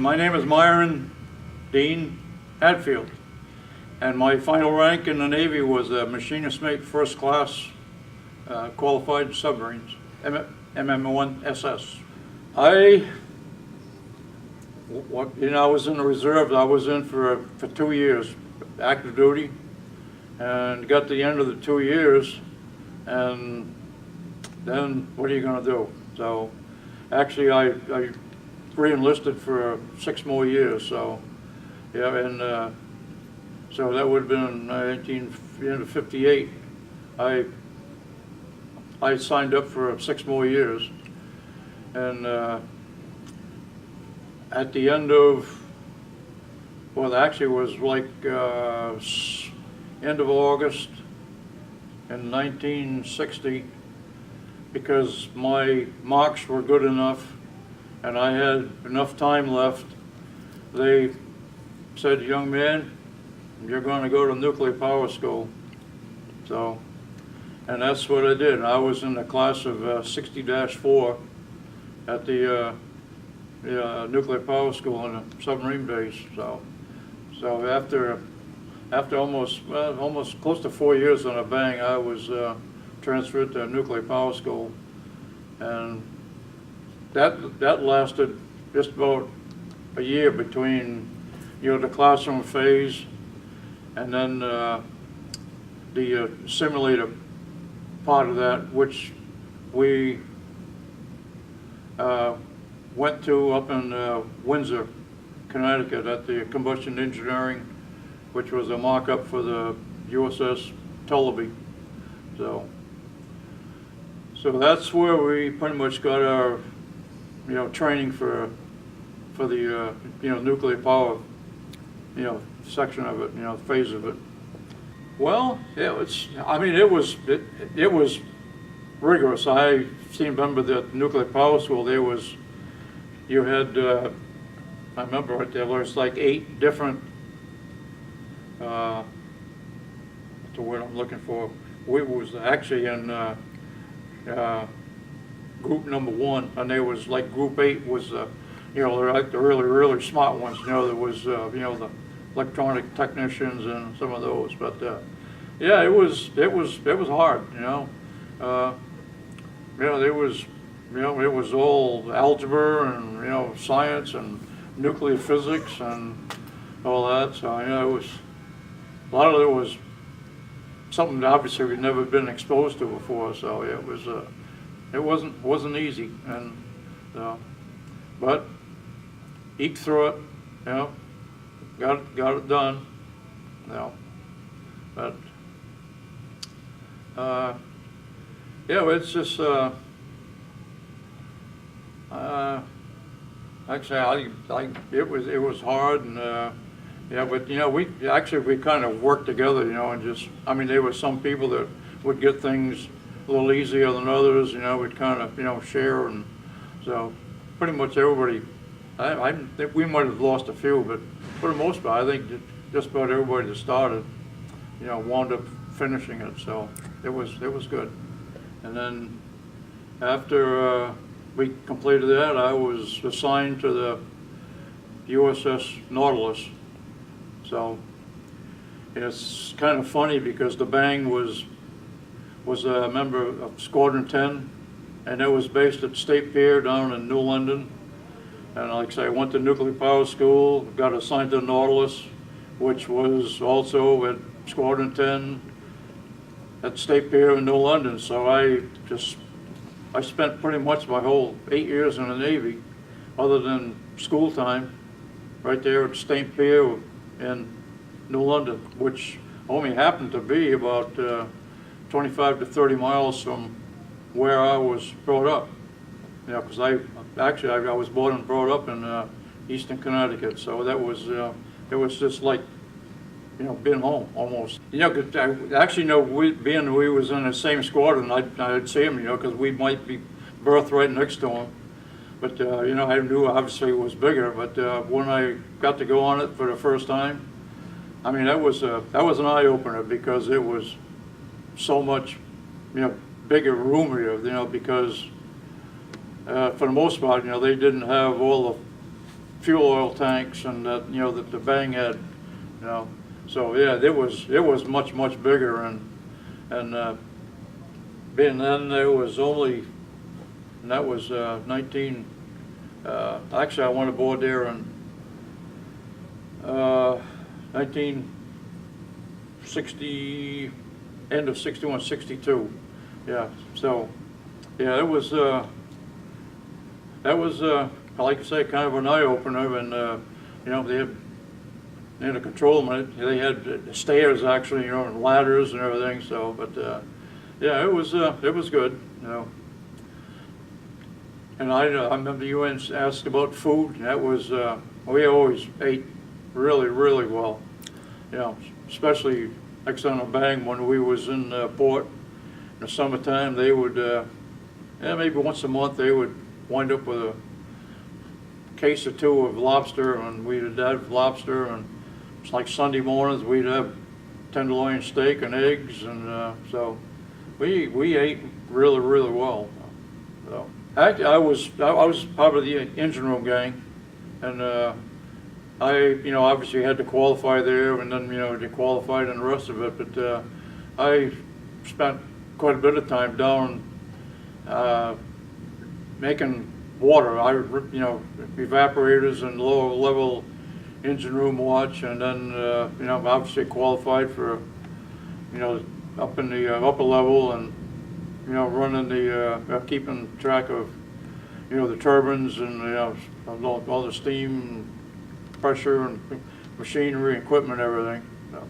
My name is Myron Dean Hadfield, and my final rank in the Navy was a machinist mate first class qualified submarines, MM1 SS. I was in the reserve. I was in for 2 years, active duty, and got to the end of the 2 years, and then what are you going to do? So actually I re-enlisted for 6 more years, so yeah, and so that would have been 1958. I signed up for 6 more years, and at the end of, well, actually it was like end of August in 1960, because my marks were good enough and I had enough time left. They said, "Young man, you're going to go to nuclear power school." So, and that's what I did. I was in the class of 60-4 at the nuclear power school in a submarine base. So after almost close to 4 years on a bang, I was transferred to nuclear power school, and that lasted just about a year between the classroom phase and then the simulator part of that, which we went to up in Windsor, Connecticut, at the Combustion Engineering, which was a mock-up for the USS Tullabee. So that's where we pretty much got our training for the nuclear power section of it, phase of it. Well, yeah, it was rigorous. I remember that nuclear power school. You had I remember there was like 8 different. What's the word I'm looking for? We was actually in group number 1, and there was like group 8 was they're like the really smart ones. There was the electronic technicians and some of those. But yeah, it was hard. It was all algebra and science and nuclear physics and all that. So it was a lot of it was something that obviously we'd never been exposed to before. So yeah, it wasn't easy, and but eked through it. Got it done. But yeah, it's just actually it was hard, and yeah, but we kind of worked together, and just there were some people that would get things a little easier than others. We'd kind of share, and so pretty much everybody. I think we might have lost a few, but for the most part, I think just about everybody that started, wound up finishing it. So it was good. And then after we completed that, I was assigned to the USS Nautilus. So it's kind of funny because the bang was a member of Squadron 10, and it was based at State Pier down in New London. And like I say, I went to nuclear power school, got assigned to the Nautilus, which was also at Squadron 10 at State Pier in New London. So I spent pretty much my whole 8 years in the Navy, other than school time, right there at State Pier in New London, which only happened to be about 25 to 30 miles from where I was brought up. Because I was born and brought up in Eastern Connecticut, so that was it was just like being home almost. We was in the same squadron, I'd see him, because we might be berthed right next to him. But I knew obviously it was bigger. But when I got to go on it for the first time, that was an eye opener, because it was so much bigger, roomier. Because for the most part, they didn't have all fuel oil tanks and that, you know, that the Bang had, you know. So yeah, it was much bigger, and being then there was only, and that was 19. Actually, I went aboard there in 1960, end of 61, 62. Yeah. So yeah, it was. That was, like I say, kind of an eye opener, and you know, they had to control them. They had stairs actually, you know, and ladders and everything. So, but yeah, it was good, you know. And I remember you asked about food. That was we always ate really well, you know, especially like on the Bang when we was in port in the summertime. They would, yeah, maybe once a month they would wind up with a case or two of lobster, and we'd have lobster, and it's like Sunday mornings we'd have tenderloin steak and eggs, and so we ate really well. So actually, I was part of the engine room gang, and I, you know, obviously had to qualify there, and then, you know, they qualified in the rest of it, but I spent quite a bit of time down making water. You know, evaporators and lower level engine room watch, and then you know, obviously qualified for, you know, up in the upper level, and you know, running the keeping track of, you know, the turbines, and you know, all the steam, and pressure, and machinery, equipment, everything. So,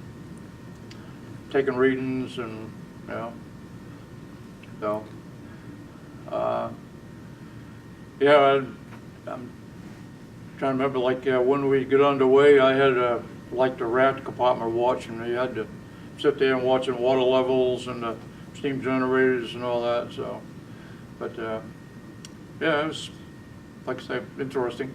taking readings, and you know, so. Yeah, I'm trying to remember, like when we get underway, I had like the raft compartment watch, and you had to sit there and watching water levels and the steam generators and all that. So, but yeah, it was, like I say, interesting.